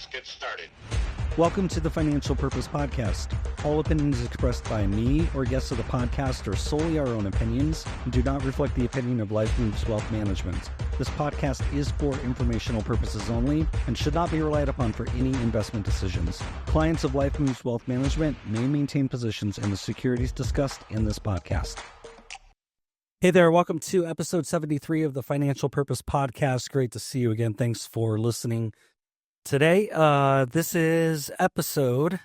Let's get started. Welcome to the Financial Purpose Podcast. All opinions expressed by me or guests of the podcast are solely our own opinions and do not reflect the opinion of Life Moves Wealth Management. This podcast is for informational purposes only and should not be relied upon for any investment decisions. Clients of Life Moves Wealth Management may maintain positions in the securities discussed in this podcast. Hey there, welcome to episode 73 of the Financial Purpose Podcast. Great to see you again. Thanks for listening. Today, this is episode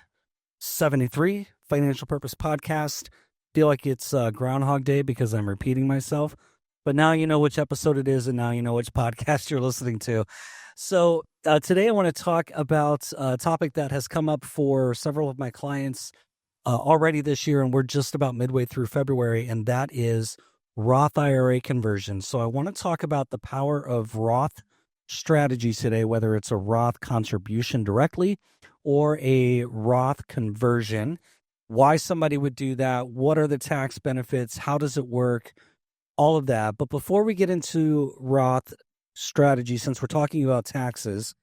73, Financial Purpose Podcast. Feel like it's Groundhog Day because I'm repeating myself, but now you know which episode it is and now you know which podcast you're listening to. So today I want to talk about a topic that has come up for several of my clients already this year, and we're just about midway through February, and that is Roth IRA conversion. So I want to talk about the power of Roth strategies today, whether it's a Roth contribution directly or a Roth conversion, why somebody would do that, what are the tax benefits, how does it work, all of that. But before we get into Roth strategy, since we're talking about taxes,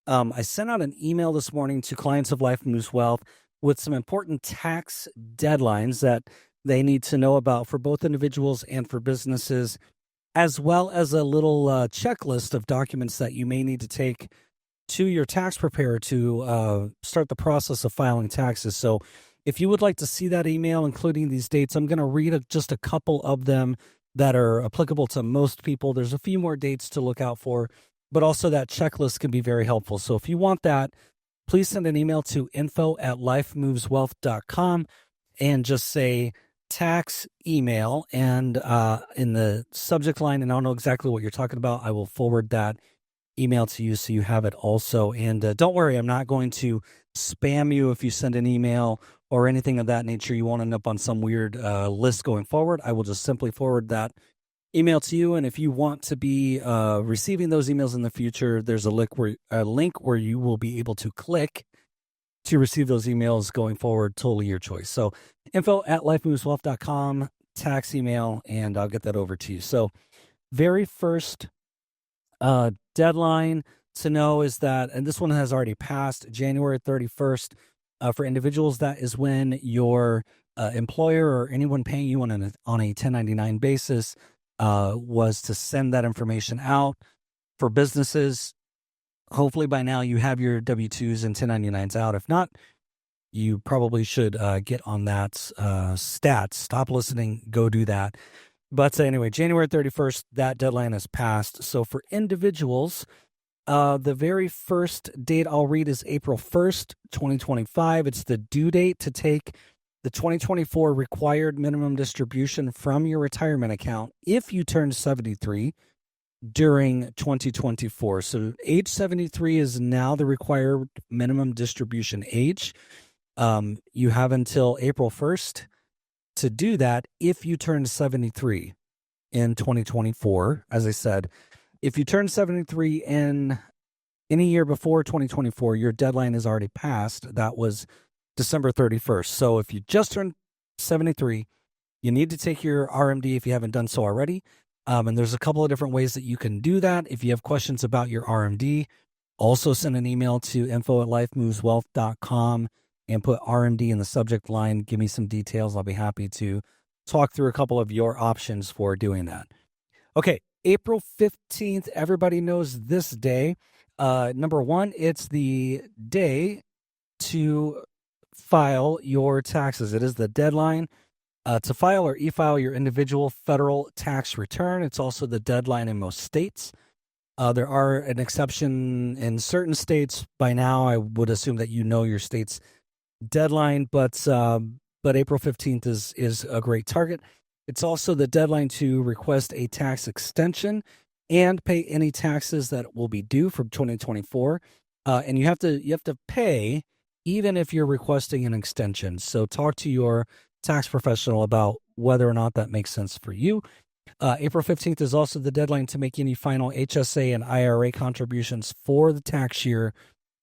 I sent out an email this morning to clients of Life Moves Wealth with some important tax deadlines that they need to know about for both individuals and for businesses, as well as a little checklist of documents that you may need to take to your tax preparer to start the process of filing taxes. So if you would like to see that email, including these dates, I'm going to read just a couple of them that are applicable to most people. There's a few more dates to look out for, but also that checklist can be very helpful. So if you want that, please send an email to info@lifemoveswealth.com and just say tax email, and in the subject line, and I don't know exactly what you're talking about, I will forward that email to you so you have it also. And don't worry, I'm not going to spam you if you send an email or anything of that nature. You won't end up on some weird list going forward. I will just simply forward that email to you, and if you want to be receiving those emails in the future, there's a link where you will be able to click to receive those emails going forward. Totally your choice. So info@lifemoveswealth.com, tax email, and I'll get that over to you. So very first deadline to know is that, and this one has already passed, January 31st. For individuals, that is when your employer or anyone paying you on a 1099 basis was to send that information out. For businesses, hopefully by now you have your W-2s and 1099s out. If not, you probably should get on that stat. Stop listening, go do that. But anyway, January 31st, that deadline has passed. So for individuals, the very first date I'll read is April 1st, 2025. It's the due date to take the 2024 required minimum distribution from your retirement account if you turn 73 during 2024. So age 73 is now the required minimum distribution age. You have until April 1st to do that if you turn 73 in 2024. As I said, if you turn 73 in any year before 2024, your deadline is already passed. That was December 31st. So if you just turned 73, you need to take your RMD if you haven't done so already. And there's a couple of different ways that you can do that. If you have questions about your RMD, also send an email to info@lifemoveswealth.com and put RMD in the subject line. Give me some details. I'll be happy to talk through a couple of your options for doing that. Okay, April 15th, everybody knows this day. Number one, it's the day to file your taxes. It is the deadline to file or e-file your individual federal tax return. It's also the deadline in most states. There are an exception in certain states. By now, I would assume that you know your state's deadline, but April 15th is a great target. It's also the deadline to request a tax extension and pay any taxes that will be due from 2024. And you have to pay even if you're requesting an extension. So talk to your tax professional about whether or not that makes sense for you. April 15th is also the deadline to make any final HSA and IRA contributions for the tax year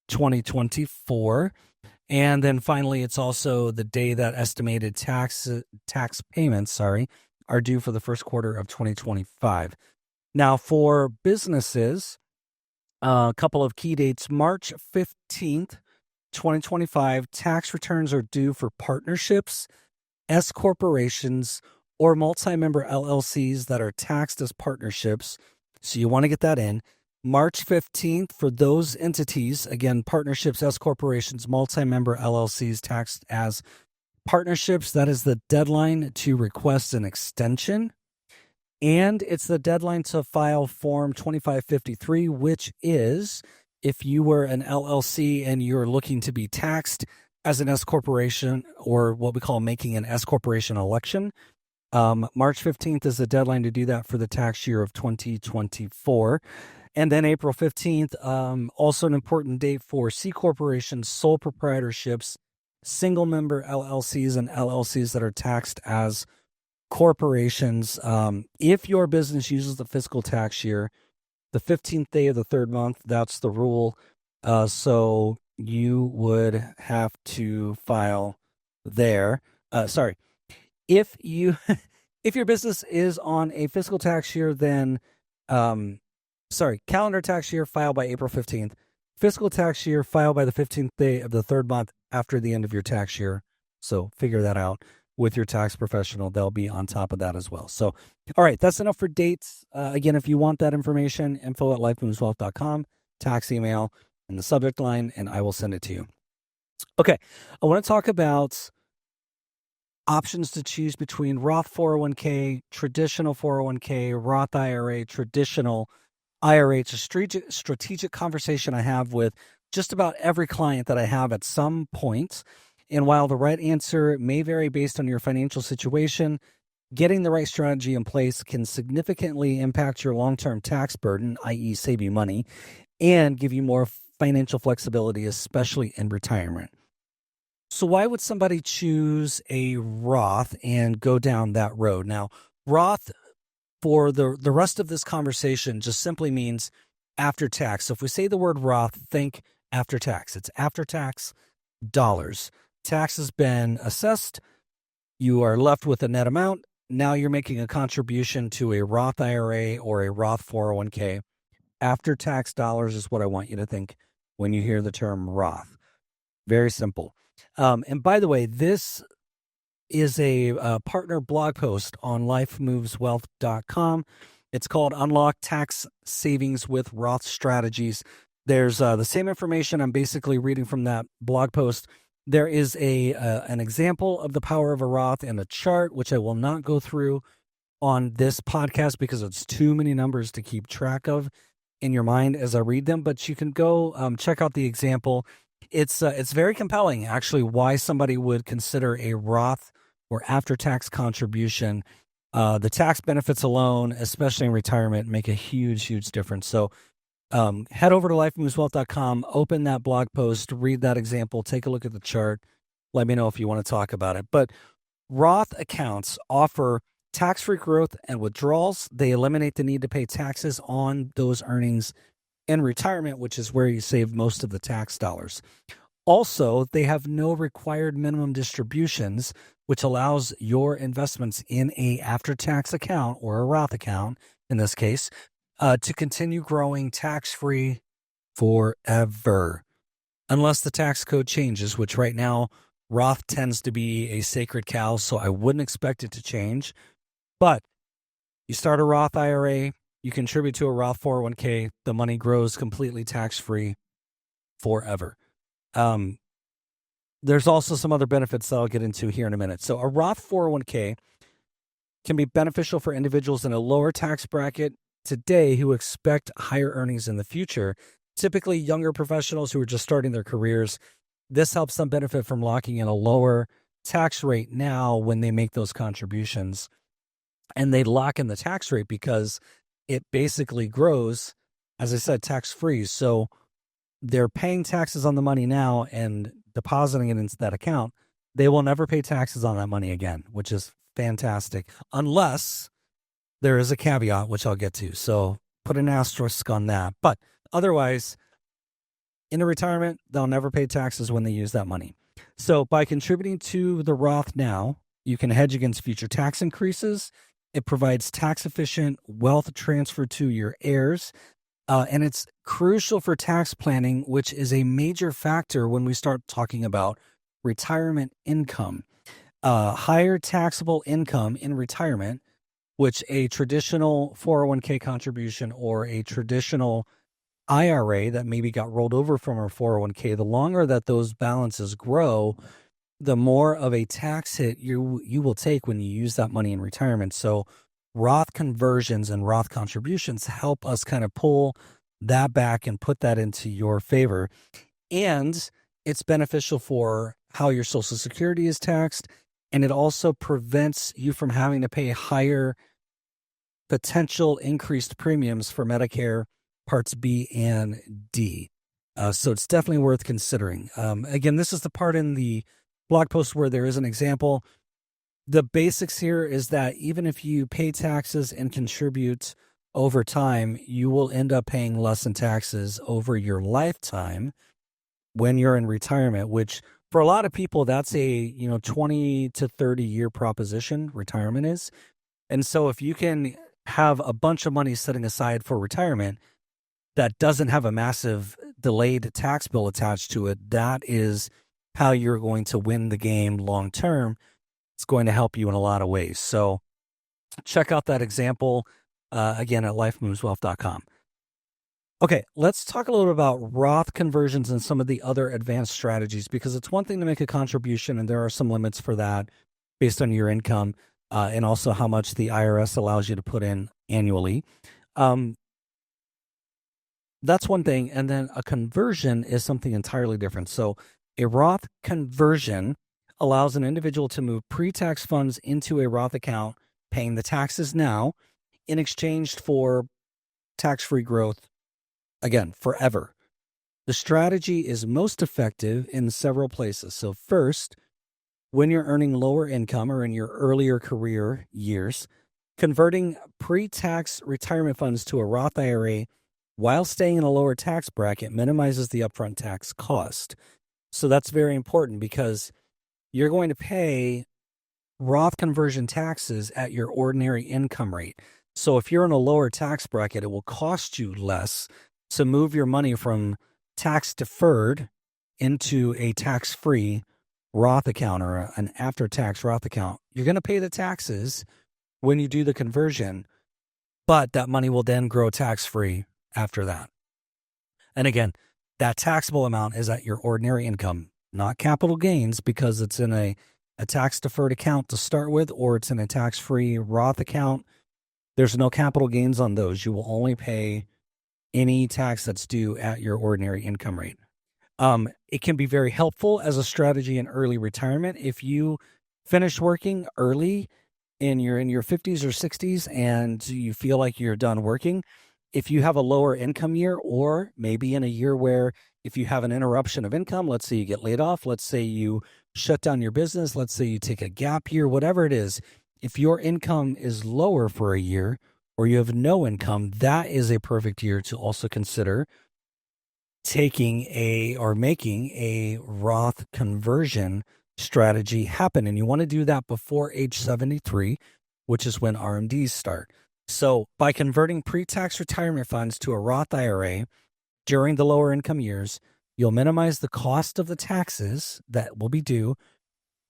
2024. And then finally, it's also the day that estimated tax payments, are due for the first quarter of 2025. Now, for businesses, A couple of key dates. March 15th, 2025, tax returns are due for partnerships, S corporations, or multi-member LLCs that are taxed as partnerships. So you want to get that in. March 15th for those entities, again, partnerships, S corporations, multi-member LLCs taxed as partnerships. That is the deadline to request an extension. And it's the deadline to file Form 2553, which is if you were an LLC and you're looking to be taxed as an S corporation, or what we call making an S corporation election. March 15th is the deadline to do that for the tax year of 2024. And then April 15th, also an important date for C corporations, sole proprietorships, single member LLCs, and LLCs that are taxed as corporations. If your business uses the fiscal tax year, the 15th day of the third month, that's the rule. So you would have to file there. If you if your business is on a fiscal tax year, then calendar tax year, file by April 15th. Fiscal tax year, file by the 15th day of the third month after the end of your tax year. So figure that out with your tax professional. They'll be on top of that as well. So, all right, that's enough for dates. Again, if you want that information, info@lifemoveswealth.com, tax email in the subject line, and I will send it to you. Okay, I want to talk about options to choose between Roth 401k, traditional 401k, Roth IRA, traditional IRA. It's a strategic conversation I have with just about every client that I have at some point. And while the right answer may vary based on your financial situation, getting the right strategy in place can significantly impact your long-term tax burden, i.e. save you money, and give you more financial flexibility, especially in retirement. So why would somebody choose a Roth and go down that road? Now, Roth, for the rest of this conversation, just simply means after tax. So if we say the word Roth, think after tax. It's after tax dollars. Tax has been assessed. You are left with a net amount. Now you're making a contribution to a Roth IRA or a Roth 401k. After tax dollars is what I want you to think when you hear the term Roth. Very simple. And by the way, this is a partner blog post on lifemoveswealth.com. It's called Unlock Tax Savings with Roth Strategies. There's the same information I'm basically reading from that blog post. There is an example of the power of a Roth and a chart, which I will not go through on this podcast because it's too many numbers to keep track of in your mind as I read them. But you can go check out the example. It's very compelling, actually, why somebody would consider a Roth or after-tax contribution. The tax benefits alone, especially in retirement, make a huge, huge difference. So head over to lifemoveswealth.com, open that blog post, read that example, take a look at the chart. Let me know if you want to talk about it. But Roth accounts offer tax-free growth and withdrawals. They eliminate the need to pay taxes on those earnings in retirement, which is where you save most of the tax dollars. Also, they have no required minimum distributions, which allows your investments in a after-tax account or a Roth account, in this case, to continue growing tax-free forever, unless the tax code changes, which right now Roth tends to be a sacred cow, so I wouldn't expect it to change. But you start a Roth IRA, you contribute to a Roth 401k, the money grows completely tax-free forever. There's also some other benefits that I'll get into here in a minute. So a Roth 401k can be beneficial for individuals in a lower tax bracket today who expect higher earnings in the future, typically younger professionals who are just starting their careers. This helps them benefit from locking in a lower tax rate now when they make those contributions. And they lock in the tax rate because it basically grows, as I said, tax-free. So they're paying taxes on the money now and depositing it into that account. They will never pay taxes on that money again, which is fantastic, unless there is a caveat, which I'll get to. So put an asterisk on that. But otherwise, in a retirement, they'll never pay taxes when they use that money. So by contributing to the Roth now, you can hedge against future tax increases. It provides tax-efficient wealth transfer to your heirs. And it's crucial for tax planning, which is a major factor when we start talking about retirement income. Higher taxable income in retirement, which a traditional 401k contribution or a traditional IRA that maybe got rolled over from our 401k, the longer that those balances grow, the more of a tax hit you will take when you use that money in retirement. So Roth conversions and Roth contributions help us kind of pull that back and put that into your favor. And it's beneficial for how your Social Security is taxed. And it also prevents you from having to pay higher potential increased premiums for Medicare Parts B and D. So it's definitely worth considering. Again, this is the part in the blog post where there is an example. The basics here is that even if you pay taxes and contribute over time, you will end up paying less in taxes over your lifetime when you're in retirement, which for a lot of people, that's a 20 to 30 year proposition, retirement is. And so if you can have a bunch of money setting aside for retirement that doesn't have a massive delayed tax bill attached to it, that is how you're going to win the game long term. It's going to help you in a lot of ways. So check out that example again at lifemoveswealth.com. Okay, let's talk a little bit about Roth conversions and some of the other advanced strategies, because it's one thing to make a contribution, and there are some limits for that based on your income and also how much the IRS allows you to put in annually. That's one thing. And then a conversion is something entirely different. So a Roth conversion allows an individual to move pre-tax funds into a Roth account, paying the taxes now in exchange for tax-free growth, again, forever. The strategy is most effective in several places. So first, when you're earning lower income or in your earlier career years, converting pre-tax retirement funds to a Roth IRA while staying in a lower tax bracket minimizes the upfront tax cost. So that's very important because you're going to pay Roth conversion taxes at your ordinary income rate. So if you're in a lower tax bracket, it will cost you less to move your money from tax deferred into a tax-free Roth account or an after-tax Roth account. You're going to pay the taxes when you do the conversion, but that money will then grow tax-free after that. And again, that taxable amount is at your ordinary income, not capital gains, because it's in a tax-deferred account to start with, or it's in a tax-free Roth account. There's no capital gains on those. You will only pay any tax that's due at your ordinary income rate. It can be very helpful as a strategy in early retirement. If you finish working early and you're in your 50s or 60s and you feel like you're done working, if you have a lower income year, or maybe in a year where if you have an interruption of income, let's say you get laid off, let's say you shut down your business, let's say you take a gap year, whatever it is, if your income is lower for a year or you have no income, that is a perfect year to also consider making a Roth conversion strategy happen. And you want to do that before age 73, which is when RMDs start. So by converting pre-tax retirement funds to a Roth IRA during the lower income years, you'll minimize the cost of the taxes that will be due,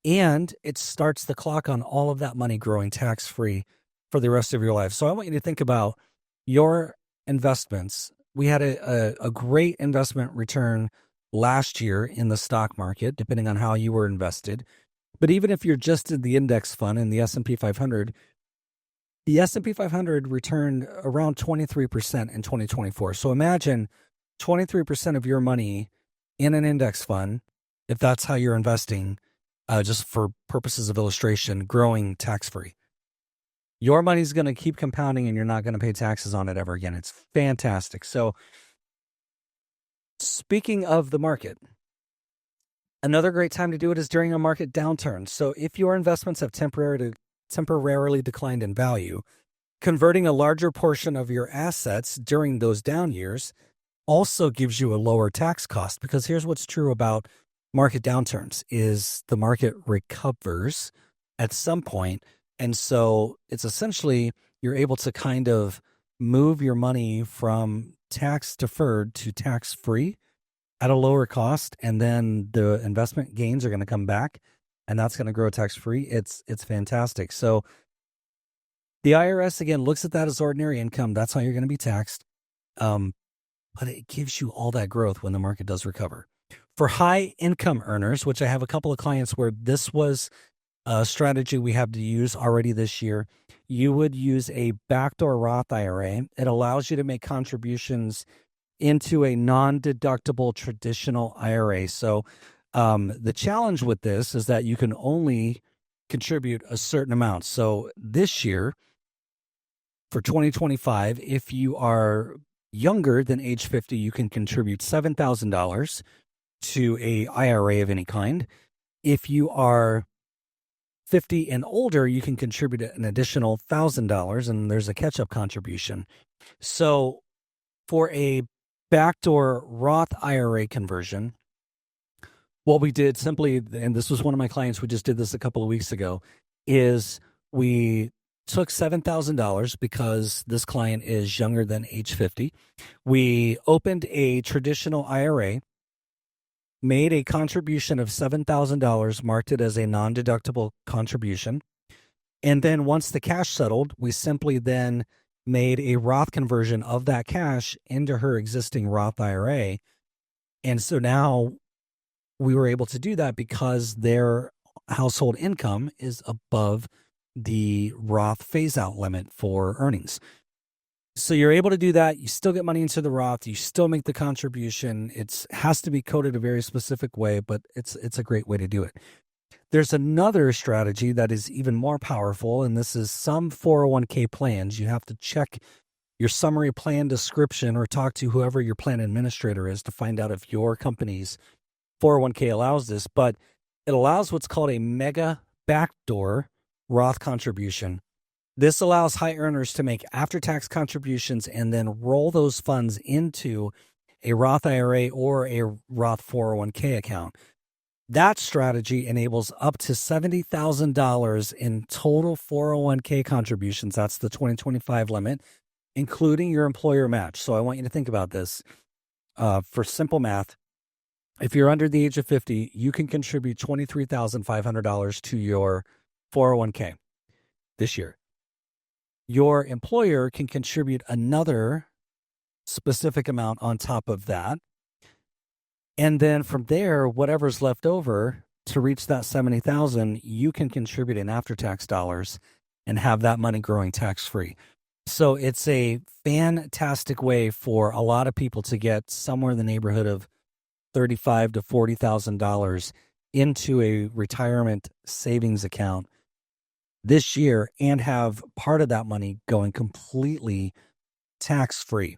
and it starts the clock on all of that money growing tax-free for the rest of your life. So I want you to think about your investments. We had a great investment return last year in the stock market, depending on how you were invested. But even if you're just in the index fund in the S&P 500, the S&P 500 returned around 23% in 2024. So imagine 23% of your money in an index fund, if that's how you're investing, just for purposes of illustration, growing tax-free. Your money's going to keep compounding and you're not going to pay taxes on it ever again. It's fantastic. So speaking of the market, another great time to do it is during a market downturn. So if your investments have temporarily declined in value, converting a larger portion of your assets during those down years also gives you a lower tax cost, because here's what's true about market downturns is the market recovers at some point. And so it's essentially you're able to kind of move your money from tax deferred to tax free at a lower cost, and then the investment gains are going to come back, and that's going to grow tax free. It's fantastic. So the IRS again looks at that as ordinary income. That's how you're going to be taxed. But it gives you all that growth when the market does recover. For high income earners, which I have a couple of clients where this was a strategy we have to use already this year, you would use a backdoor Roth IRA. It allows you to make contributions into a non-deductible traditional IRA. So the challenge with this is that you can only contribute a certain amount. So this year, for 2025, if you are younger than age 50, you can contribute $7,000 to a IRA of any kind. If you are 50 and older, you can contribute an additional $1,000, and there's a catch-up contribution. So for a backdoor Roth IRA conversion, what we did simply, and this was one of my clients, we just did this a couple of weeks ago, is we took $7,000 because this client is younger than age 50. We opened a traditional IRA, made a contribution of $7,000, marked it as a non-deductible contribution. And then once the cash settled, we simply then made a Roth conversion of that cash into her existing Roth IRA. And so now we were able to do that because their household income is above the Roth phase out limit for earnings. So you're able to do that. You still get money into the Roth. You still make the contribution. It has to be coded a very specific way, but it's a great way to do it. There's another strategy that is even more powerful, and this is some 401k plans. You have to check your summary plan description or talk to whoever your plan administrator is to find out if your company's 401k allows this, but it allows what's called a mega backdoor Roth contribution. This allows high earners to make after-tax contributions and then roll those funds into a Roth IRA or a Roth 401k account. That strategy enables up to $70,000 in total 401k contributions. That's the 2025 limit, including your employer match. So I want you to think about this. For simple math, if you're under the age of 50, you can contribute $23,500 to your 401k this year. Your employer can contribute another specific amount on top of that. And then from there, whatever's left over to reach that 70,000, you can contribute in after-tax dollars and have that money growing tax-free. So it's a fantastic way for a lot of people to get somewhere in the neighborhood of $35,000 to $40,000 into a retirement savings account this year and have part of that money going completely tax-free.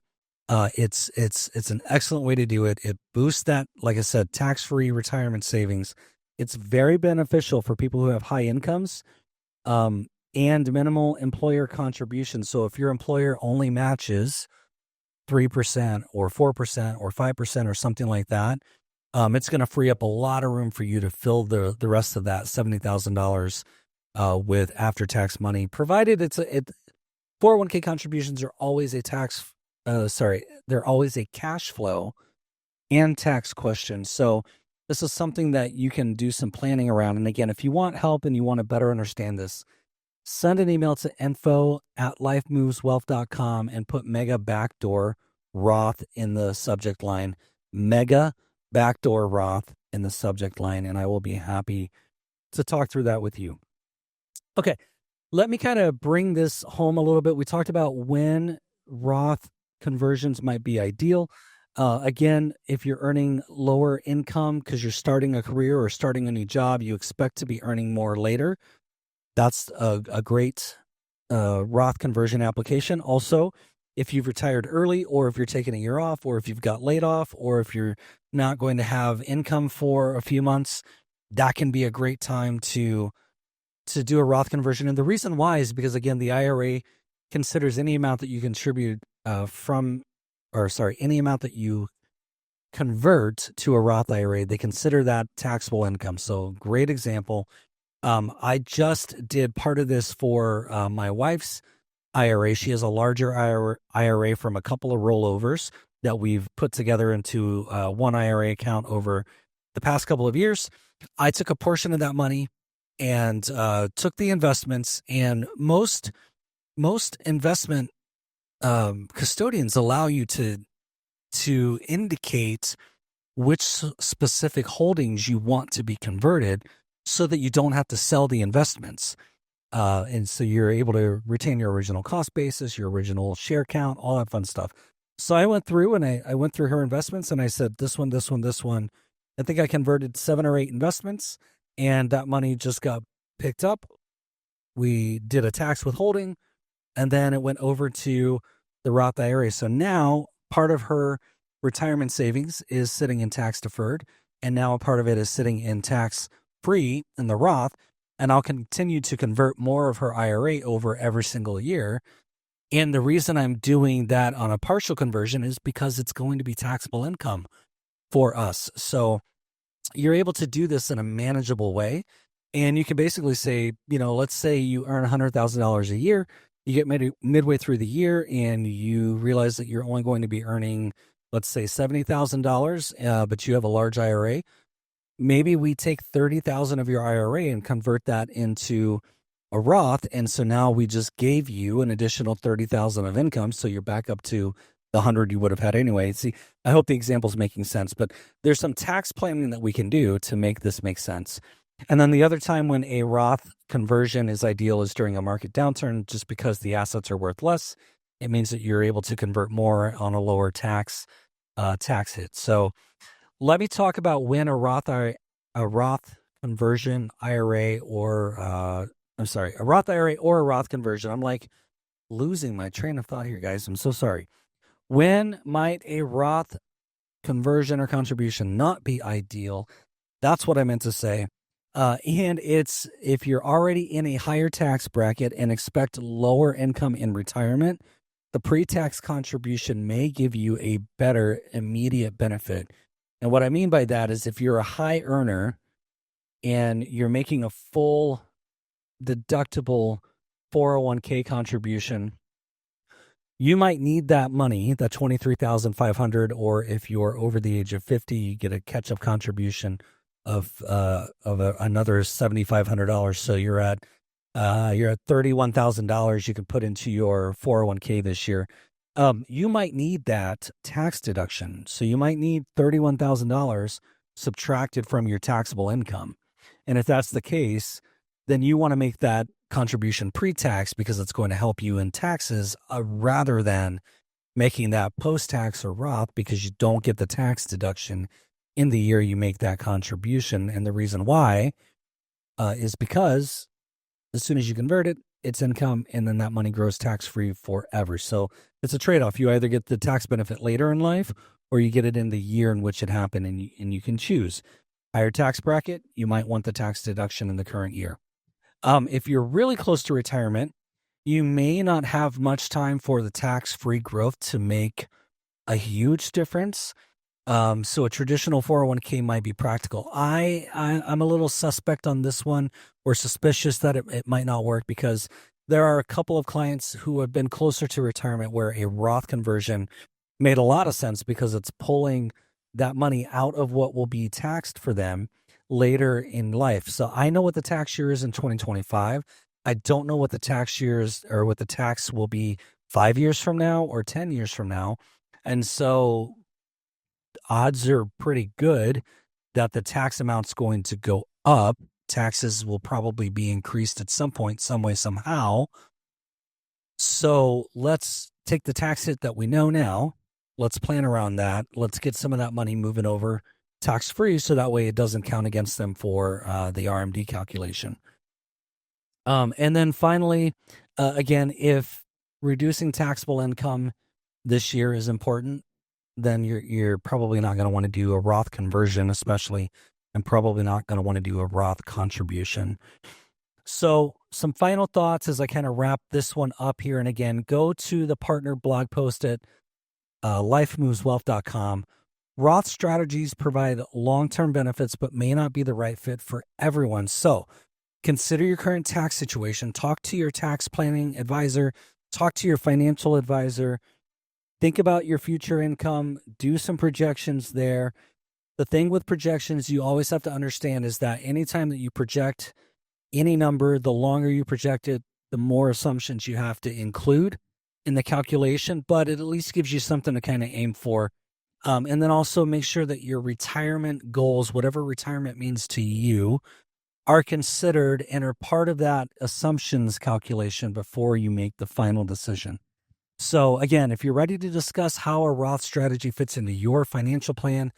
It's an excellent way to do it. It boosts that, like I said, tax-free retirement savings. It's very beneficial for people who have high incomes and minimal employer contributions. So if your employer only matches 3% or 4% or 5% or something like that, it's going to free up a lot of room for you to fill the rest of that $70,000 with after-tax money, provided 401k contributions are always they're always a cash flow and tax question. So this is something that you can do some planning around. And again, if you want help and you want to better understand this, send an email to info@lifemoveswealth.com and put Mega Backdoor Roth in the subject line, Mega Backdoor Roth in the subject line, and I will be happy to talk through that with you. Okay, let me kind of bring this home a little bit. We talked about when Roth conversions might be ideal. Again, if you're earning lower income because you're starting a career or starting a new job, you expect to be earning more later. That's a great Roth conversion application. Also, if you've retired early or if you're taking a year off or if you've got laid off or if you're not going to have income for a few months, that can be a great time to do a Roth conversion. And the reason why is because, again, the IRA considers any amount that you contribute any amount that you convert to a Roth IRA, they consider that taxable income. So great example. I just did part of this for my wife's IRA. She has a larger IRA from a couple of rollovers that we've put together into one IRA account over the past couple of years. I took a portion of that money and took the investments. And most investment custodians allow you to indicate which specific holdings you want to be converted, so that you don't have to sell the investments. And so you're able to retain your original cost basis, your original share count, all that fun stuff. So I went through and I went through her investments and I said, this one, this one, this one. I think I converted 7 or 8 investments, and that money just got picked up. We did a tax withholding, and then it went over to the Roth IRA. So now part of her retirement savings is sitting in tax deferred, and now a part of it is sitting in tax free in the Roth. And I'll continue to convert more of her IRA over every single year. And the reason I'm doing that on a partial conversion is because it's going to be taxable income for us. So you're able to do this in a manageable way. And you can basically say, let's say you earn $100,000 a year. You get midway through the year and you realize that you're only going to be earning, let's say $70,000, but you have a large IRA. Maybe we take 30,000 of your IRA and convert that into a Roth. And so now we just gave you an additional 30,000 of income. So you're back up to the 100 you would have had anyway. See, I hope the example's making sense, but there's some tax planning that we can do to make this make sense. And then the other time when a Roth conversion is ideal is during a market downturn, just because the assets are worth less. It means that you're able to convert more on a lower tax hit. So let me talk about when a Roth conversion IRA or a Roth IRA or a Roth conversion. I'm like losing my train of thought here, guys. I'm so sorry. When might a Roth conversion or contribution not be ideal? That's what I meant to say. And it's if you're already in a higher tax bracket and expect lower income in retirement, the pre-tax contribution may give you a better immediate benefit. And what I mean by that is if you're a high earner and you're making a full deductible 401k contribution, you might need that money, that $23,500, or if you're over the age of 50, you get a catch-up contribution of another $7,500. So you're at $31,000 you can put into your 401k this year. You might need that tax deduction. So you might need $31,000 subtracted from your taxable income. And if that's the case, then you want to make that contribution pre-tax because it's going to help you in taxes rather than making that post-tax or Roth because you don't get the tax deduction in the year you make that contribution. And the reason why is because as soon as you convert it, it's income, and then that money grows tax-free forever. So it's a trade-off. You either get the tax benefit later in life or you get it in the year in which it happened, and you can choose. Higher tax bracket, you might want the tax deduction in the current year. If you're really close to retirement, you may not have much time for the tax-free growth to make a huge difference. So a traditional 401k might be practical. I'm a little suspect on this one, or suspicious that it might not work, because there are a couple of clients who have been closer to retirement where a Roth conversion made a lot of sense because it's pulling that money out of what will be taxed for them later in life. So I know what the tax year is in 2025. I don't know what the tax years or what the tax will be 5 years from now or 10 years from now. And so odds are pretty good that the tax amount's going to go up. Taxes will probably be increased at some point, some way, somehow. So let's take the tax hit that we know now. Let's plan around that. Let's get some of that money moving over tax-free so that way it doesn't count against them for the RMD calculation. And then finally, again, if reducing taxable income this year is important, then you're probably not going to want to do a Roth conversion, especially, and probably not going to want to do a Roth contribution. So some final thoughts as I kind of wrap this one up here. And again, go to the partner blog post at lifemoveswealth.com. Roth strategies provide long-term benefits, but may not be the right fit for everyone. So consider your current tax situation. Talk to your tax planning advisor. talk to your financial advisor, think about your future income, do some projections there. The thing with projections you always have to understand is that anytime that you project any number, the longer you project it, the more assumptions you have to include in the calculation, but it at least gives you something to kind of aim for. And then also make sure that your retirement goals, whatever retirement means to you, are considered and are part of that assumptions calculation before you make the final decision. So again, if you're ready to discuss how a Roth strategy fits into your financial plan,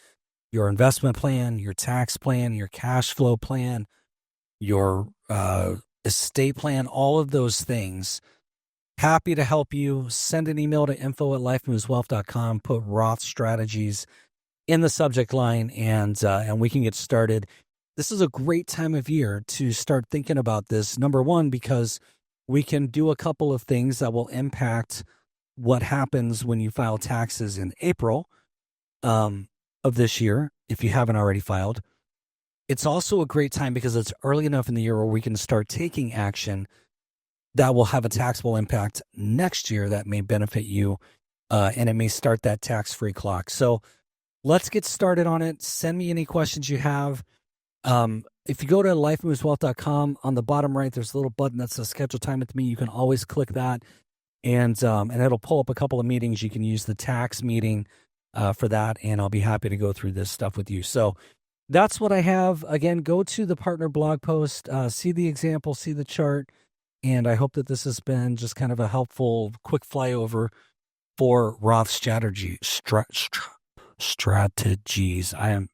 your investment plan, your tax plan, your cash flow plan, your estate plan, all of those things, happy to help you. Send an email to info@lifemoveswealth.com, put Roth strategies in the subject line, and we can get started. This is a great time of year to start thinking about this. Number one, because we can do a couple of things that will impact what happens when you file taxes in April of this year, if you haven't already filed. It's also a great time because it's early enough in the year where we can start taking action that will have a taxable impact next year that may benefit you, and it may start that tax-free clock. So let's get started on it. Send me any questions you have. If you go to lifemoveswealth.com, on the bottom right, there's a little button that says schedule time with me. You can always click that, and it'll pull up a couple of meetings. You can use the tax meeting for that, and I'll be happy to go through this stuff with you. So that's what I have. Again, go to the partner blog post, see the example, see the chart, and I hope that this has been just kind of a helpful, quick flyover for Roth strategies. I am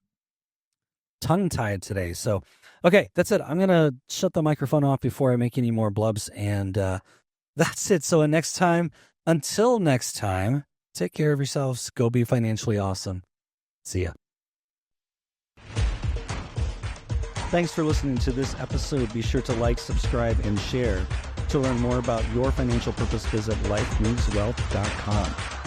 tongue-tied today. So, okay, that's it. I'm going to shut the microphone off before I make any more blubs, and that's it. So until next time, take care of yourselves. Go be financially awesome. See ya. Thanks for listening to this episode. Be sure to like, subscribe, and share. To learn more about your financial purpose, visit lifemoveswealth.com.